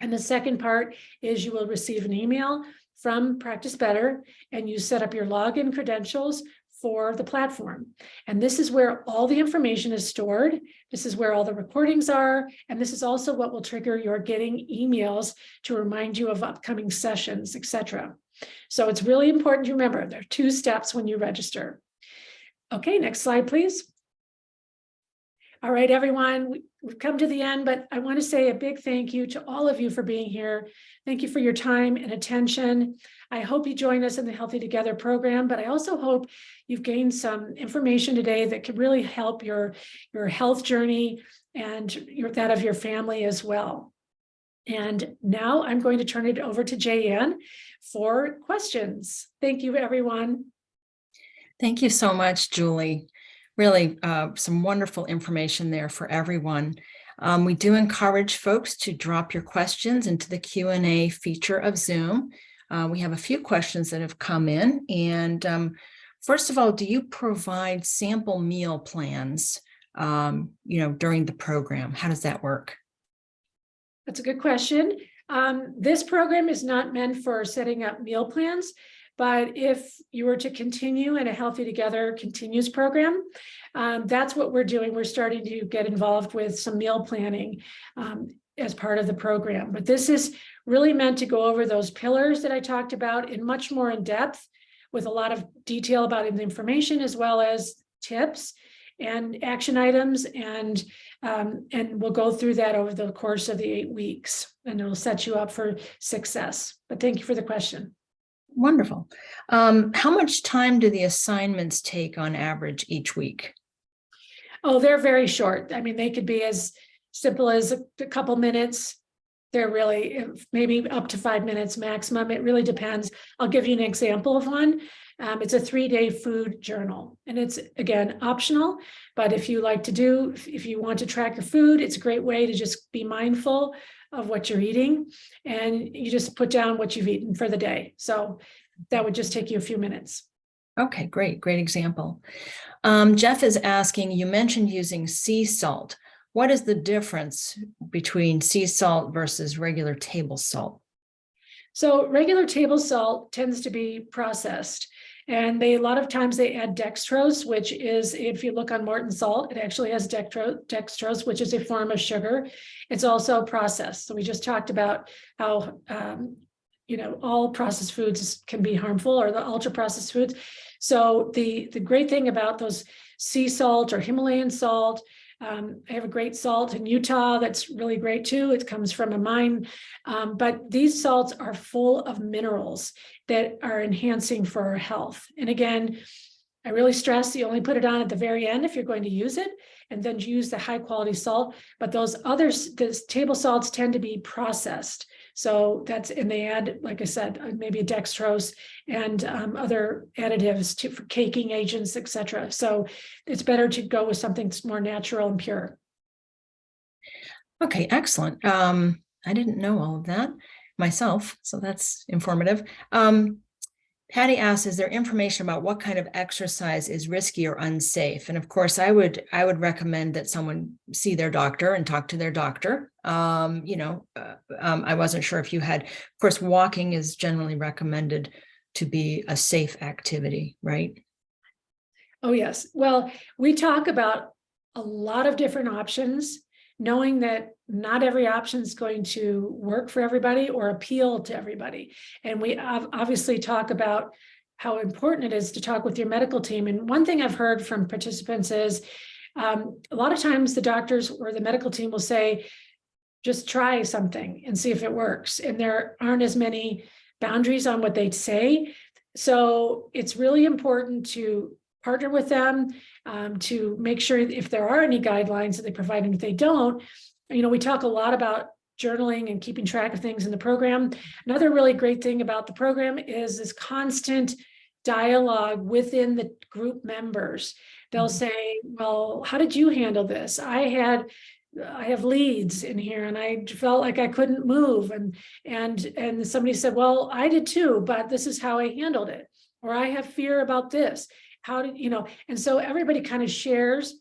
and the second part is you will receive an email from Practice Better, and you set up your login credentials for the platform. And this is where all the information is stored. This is where all the recordings are. And this is also what will trigger your getting emails to remind you of upcoming sessions, etc. So it's really important to remember there are 2 steps when you register. Okay, next slide, please. All right, everyone, we've come to the end, but I want to say a big thank you to all of you for being here. Thank you for your time and attention. I hope you join us in the Healthy Together program, but I also hope you've gained some information today that could really help your health journey and that of your family as well. And now I'm going to turn it over to Jayanne for questions. Thank you, everyone. Thank you so much, Julie. Really, some wonderful information there for everyone. We do encourage folks to drop your questions into the Q&A feature of Zoom. We have a few questions that have come in. And first of all, do you provide sample meal plans, during the program? How does that work? That's a good question. This program is not meant for setting up meal plans. But if you were to continue in a Healthy Together continues program, that's what we're doing. We're starting to get involved with some meal planning as part of the program. But this is really meant to go over those pillars that I talked about in much more in depth, with a lot of detail about the information, as well as tips and action items. And we'll go through that over the course of the 8 weeks, and it'll set you up for success. But thank you for the question. Wonderful. How much time do the assignments take on average each week? Oh, they're very short. I mean, they could be as simple as a couple minutes. They're really maybe up to 5 minutes maximum. It really depends. I'll give you an example of one. It's a 3-day food journal, and it's, again, optional. But if you want to track your food, it's a great way to just be mindful of what you're eating, and you just put down what you've eaten for the day. So that would just take you a few minutes. Okay, great example. Jeff is asking, you mentioned using sea salt. What is the difference between sea salt versus regular table salt? So regular table salt tends to be processed, and a lot of times they add dextrose, which is, if you look on Morton Salt, it actually has dextrose, which is a form of sugar. It's also processed. So we just talked about how all processed foods can be harmful, or the ultra processed foods. So the great thing about those sea salt or Himalayan salt, I have a great salt in Utah that's really great too. It comes from a mine, but these salts are full of minerals that are enhancing for our health. And again, I really stress you only put it on at the very end if you're going to use it, and then use the high quality salt. But those others, the table salts, tend to be processed. So and they add, like I said, maybe a dextrose and other additives for caking agents, etc. So it's better to go with something that's more natural and pure. Okay, excellent. I didn't know all of that myself, so that's informative. Patty asks, is there information about what kind of exercise is risky or unsafe? And of course, I would recommend that someone see their doctor and talk to their doctor. I wasn't sure if you had, of course, walking is generally recommended to be a safe activity, right? Oh, yes. Well, we talk about a lot of different options, knowing that not every option is going to work for everybody or appeal to everybody. And we obviously talk about how important it is to talk with your medical team. And one thing I've heard from participants is a lot of times the doctors or the medical team will say, just try something and see if it works. And there aren't as many boundaries on what they say. So it's really important to partner with them to make sure if there are any guidelines that they provide, and if they don't, we talk a lot about journaling and keeping track of things in the program. Another really great thing about the program is this constant dialogue within the group members. They'll say, well, how did you handle this? I have leads in here and I felt like I couldn't move. And somebody said, well, I did too, but this is how I handled it. Or I have fear about this. How did, and so everybody kind of shares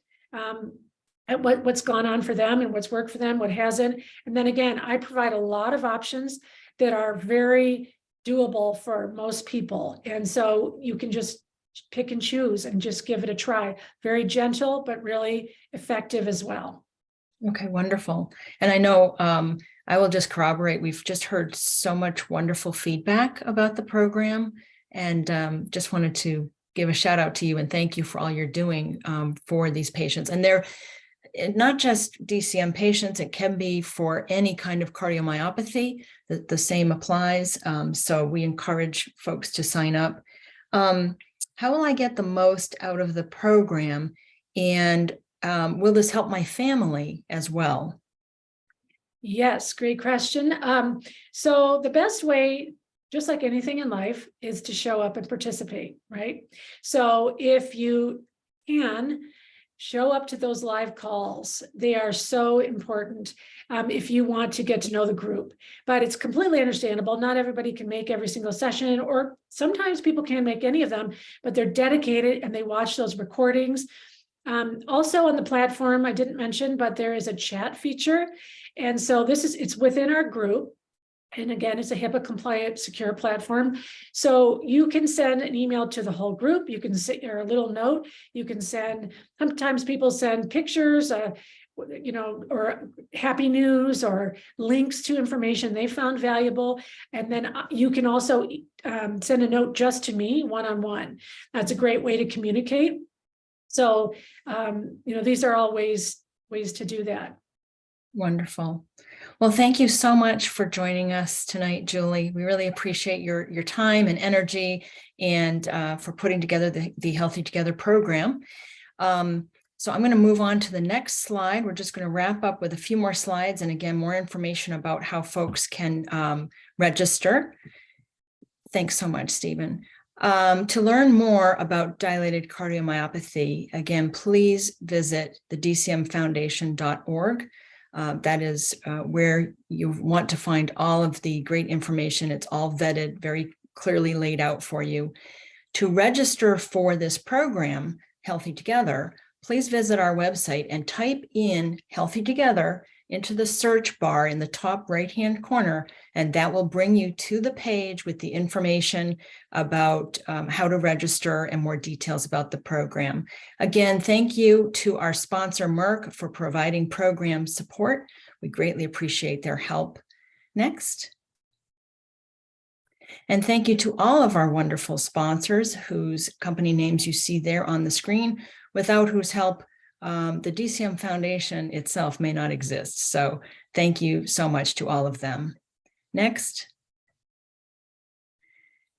what's gone on for them and what's worked for them, what hasn't. And then again, I provide a lot of options that are very doable for most people. And so you can just pick and choose and just give it a try. Very gentle, but really effective as well. Okay, wonderful. And I know I will just corroborate, we've just heard so much wonderful feedback about the program, and just wanted to give a shout out to you and thank you for all you're doing for these patients. And they're not just DCM patients, it can be for any kind of cardiomyopathy. The same applies. So we encourage folks to sign up. How will I get the most out of the program? And will this help my family as well? Yes, great question. So the best way, just like anything in life, is to show up and participate, right? So if you can, show up to those live calls. They are so important if you want to get to know the group. But it's completely understandable. Not everybody can make every single session, or sometimes people can't make any of them, but they're dedicated and they watch those recordings. Also on the platform, I didn't mention, but there is a chat feature. And so it's within our group. And again, it's a HIPAA compliant, secure platform. So you can send an email to the whole group. You can send or a little note. You can send, sometimes people send pictures, or happy news or links to information they found valuable. And then you can also send a note just to me one-on-one. That's a great way to communicate. So, these are all ways to do that. Wonderful. Well, thank you so much for joining us tonight, Julie. We really appreciate your time and energy, and for putting together the Healthy Together program. So I'm going to move on to the next slide. We're just going to wrap up with a few more slides, and again, more information about how folks can register. Thanks so much, Stephen. To learn more about dilated cardiomyopathy, again, please visit the dcmfoundation.org. That is where you want to find all of the great information. It's all vetted, very clearly laid out for you. To register for this program, Healthy Together, please visit our website and type in Healthy Together into the search bar in the top right-hand corner, and that will bring you to the page with the information about how to register and more details about the program. Again, thank you to our sponsor, Merck, for providing program support. We greatly appreciate their help. Next. And thank you to all of our wonderful sponsors whose company names you see there on the screen, without whose help the DCM Foundation itself may not exist. So thank you so much to all of them. Next.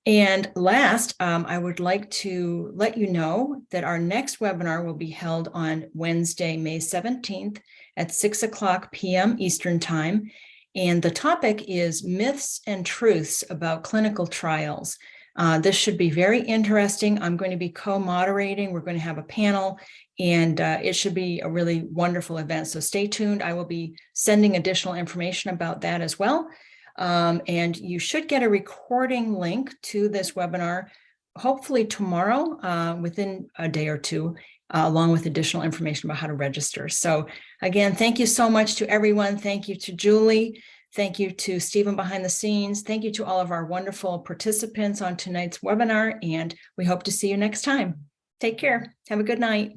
And last, I would like to let you know that our next webinar will be held on Wednesday, May 17th at 6:00 p.m. Eastern Time. And the topic is myths and truths about clinical trials. This should be very interesting. I'm going to be co-moderating. We're going to have a panel, and it should be a really wonderful event. So stay tuned. I will be sending additional information about that as well. And you should get a recording link to this webinar, hopefully tomorrow, within a day or two, along with additional information about how to register. So again, thank you so much to everyone. Thank you to Julie. Thank you to Stephen behind the scenes. Thank you to all of our wonderful participants on tonight's webinar, and we hope to see you next time. Take care. Have a good night.